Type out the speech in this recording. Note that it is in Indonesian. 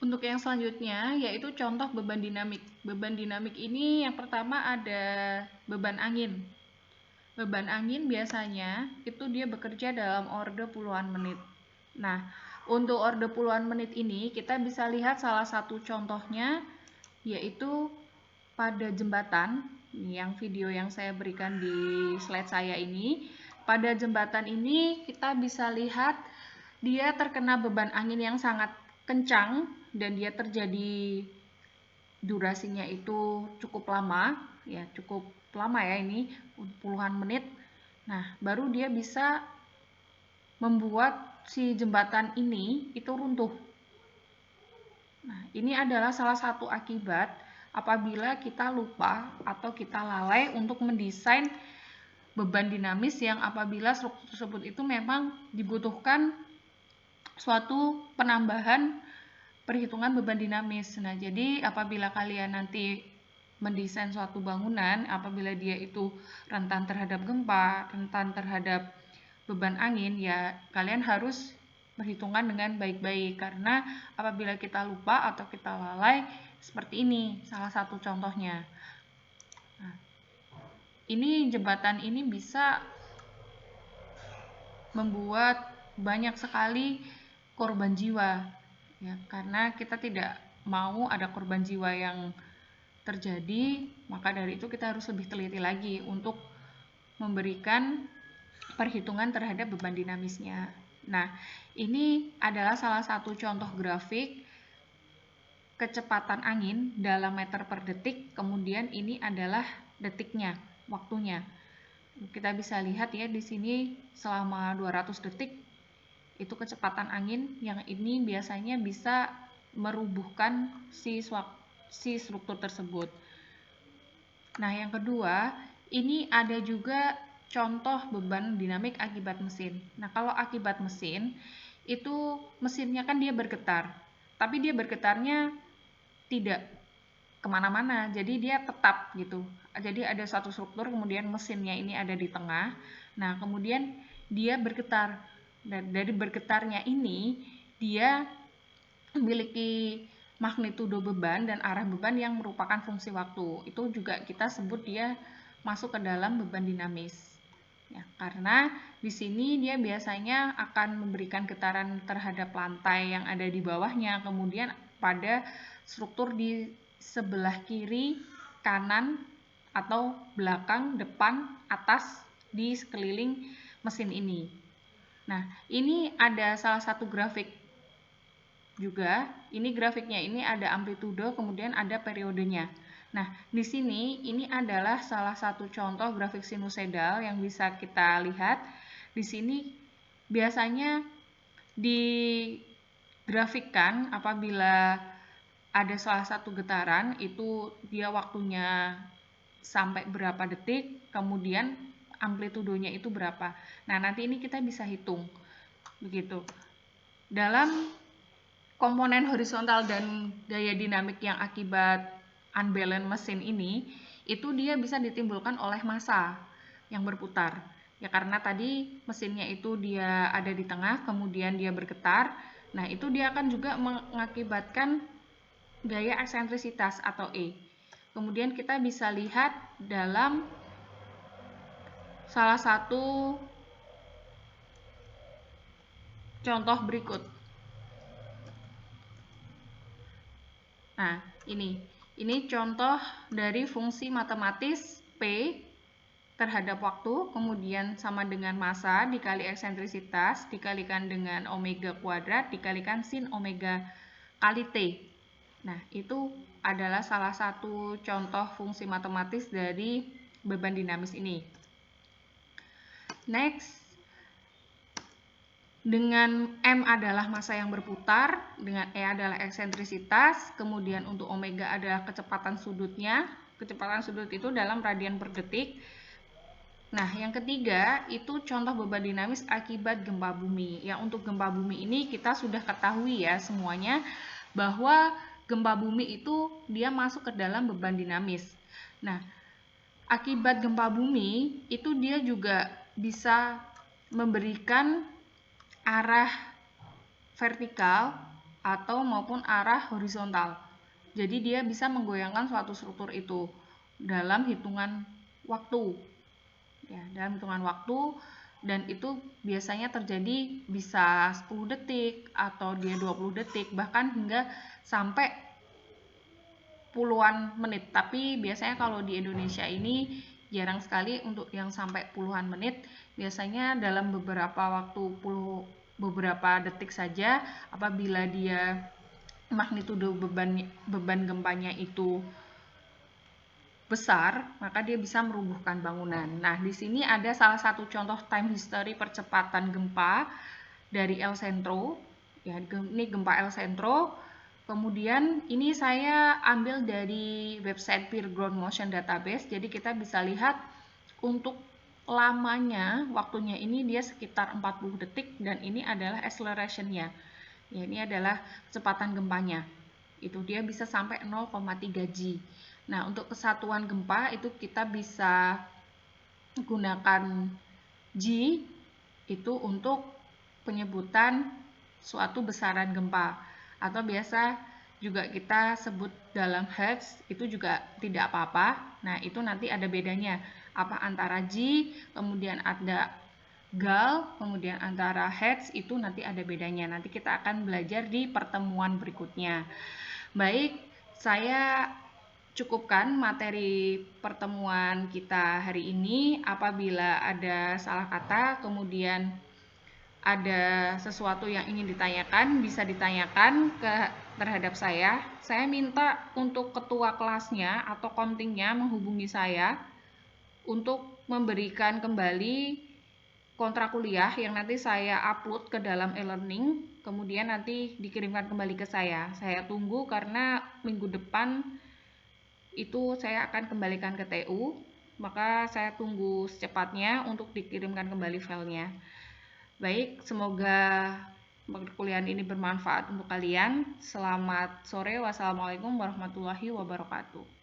Untuk yang selanjutnya yaitu contoh beban dinamik. Beban dinamik ini yang pertama ada beban angin. Beban angin biasanya itu dia bekerja dalam orde puluhan menit. Nah, untuk orde puluhan menit ini kita bisa lihat salah satu contohnya yaitu pada jembatan, yang video yang saya berikan di slide saya ini. Pada jembatan ini kita bisa lihat dia terkena beban angin yang sangat kencang dan dia terjadi durasinya itu cukup lama, ya cukup lama ya ini puluhan menit. Nah, baru dia bisa membuat si jembatan ini itu runtuh. Nah, ini adalah salah satu akibat apabila kita lupa atau kita lalai untuk mendesain beban dinamis yang apabila struktur tersebut itu memang dibutuhkan suatu penambahan perhitungan beban dinamis. Nah, jadi apabila kalian nanti mendesain suatu bangunan, apabila dia itu rentan terhadap gempa, rentan terhadap beban angin, ya kalian harus perhitungan dengan baik-baik, karena apabila kita lupa atau kita lalai seperti ini salah satu contohnya. Nah, ini jembatan ini bisa membuat banyak sekali korban jiwa, ya karena kita tidak mau ada korban jiwa yang terjadi, maka dari itu kita harus lebih teliti lagi untuk memberikan perhitungan terhadap beban dinamisnya. Nah, ini adalah salah satu contoh grafik kecepatan angin dalam meter per detik, kemudian ini adalah detiknya, waktunya. Kita bisa lihat ya di sini selama 200 detik itu kecepatan angin yang ini biasanya bisa merubuhkan si struktur tersebut. Nah, yang kedua, ini ada juga contoh beban dinamik akibat mesin. Nah, kalau akibat mesin, itu mesinnya kan dia bergetar, tapi dia bergetarnya tidak kemana-mana, jadi dia tetap gitu. Jadi ada suatu struktur, kemudian mesinnya ini ada di tengah. Nah, kemudian dia bergetar. Dan dari bergetarnya ini, dia memiliki magnitudo beban dan arah beban yang merupakan fungsi waktu. Itu juga kita sebut dia masuk ke dalam beban dinamis. Ya, karena di sini dia biasanya akan memberikan getaran terhadap lantai yang ada di bawahnya, kemudian pada struktur di sebelah kiri, kanan, atau belakang, depan, atas di sekeliling mesin ini. Nah, ini ada salah satu grafik juga. Ini grafiknya ini ada amplitudo, kemudian ada periodenya. Nah, di sini ini adalah salah satu contoh grafik sinusoidal yang bisa kita lihat. Di sini biasanya digrafikkan apabila ada salah satu getaran, itu dia waktunya sampai berapa detik, kemudian amplitudonya itu berapa. Nah, nanti ini kita bisa hitung. Begitu. Dalam komponen horizontal dan daya dinamik yang akibat unbalance mesin ini, itu dia bisa ditimbulkan oleh massa yang berputar. Ya karena tadi mesinnya itu dia ada di tengah, kemudian dia bergetar. Nah, itu dia akan juga mengakibatkan gaya eksentrisitas atau E. Kemudian kita bisa lihat dalam salah satu contoh berikut. Nah, ini contoh dari fungsi matematis P terhadap waktu, kemudian sama dengan massa dikali eksentrisitas, dikalikan dengan omega kuadrat, dikalikan sin omega kali T. Nah, itu adalah salah satu contoh fungsi matematis dari beban dinamis ini. Next, dengan M adalah massa yang berputar, dengan E adalah eksentrisitas, kemudian untuk omega adalah kecepatan sudutnya. Kecepatan sudut itu dalam radian per detik. Nah, yang ketiga itu contoh beban dinamis akibat gempa bumi. Yang untuk gempa bumi ini kita sudah ketahui ya semuanya bahwa gempa bumi itu dia masuk ke dalam beban dinamis. Nah, akibat gempa bumi itu dia juga bisa memberikan arah vertikal atau maupun arah horizontal. Jadi dia bisa menggoyangkan suatu struktur itu dalam hitungan waktu. Ya, dalam hitungan waktu, dan itu biasanya terjadi bisa 10 detik atau dia 20 detik, bahkan hingga sampai puluhan menit. Tapi biasanya kalau di Indonesia ini jarang sekali untuk yang sampai puluhan menit. Biasanya dalam beberapa detik saja. Apabila dia magnitudo beban gempanya itu besar, maka dia bisa merubuhkan bangunan. Nah, di sini ada salah satu contoh time history percepatan gempa dari El Centro. Ya, ini gempa El Centro. Kemudian ini saya ambil dari website Peer Ground Motion Database. Jadi kita bisa lihat untuk lamanya, waktunya ini dia sekitar 40 detik, dan ini adalah acceleration-nya. Ya, ini adalah kecepatan gempanya. Itu dia bisa sampai 0,3 G. Nah, untuk kesatuan gempa itu kita bisa gunakan G itu untuk penyebutan suatu besaran gempa, atau biasa juga kita sebut dalam hertz, itu juga tidak apa-apa. Nah, itu nanti ada bedanya, apa antara G, kemudian ada gal, kemudian antara hertz, itu nanti ada bedanya. Nanti kita akan belajar di pertemuan berikutnya. Baik, saya cukupkan materi pertemuan kita hari ini. Apabila ada salah kata, kemudian ada sesuatu yang ingin ditanyakan, bisa ditanyakan terhadap saya. Saya minta untuk ketua kelasnya atau kontingnya menghubungi saya untuk memberikan kembali kontrak kuliah yang nanti saya upload ke dalam e-learning, kemudian nanti dikirimkan kembali ke saya. Saya tunggu karena minggu depan itu saya akan kembalikan ke TU, maka saya tunggu secepatnya untuk dikirimkan kembali filenya. Baik, semoga perkuliahan ini bermanfaat untuk kalian. Selamat sore, wassalamualaikum warahmatullahi wabarakatuh.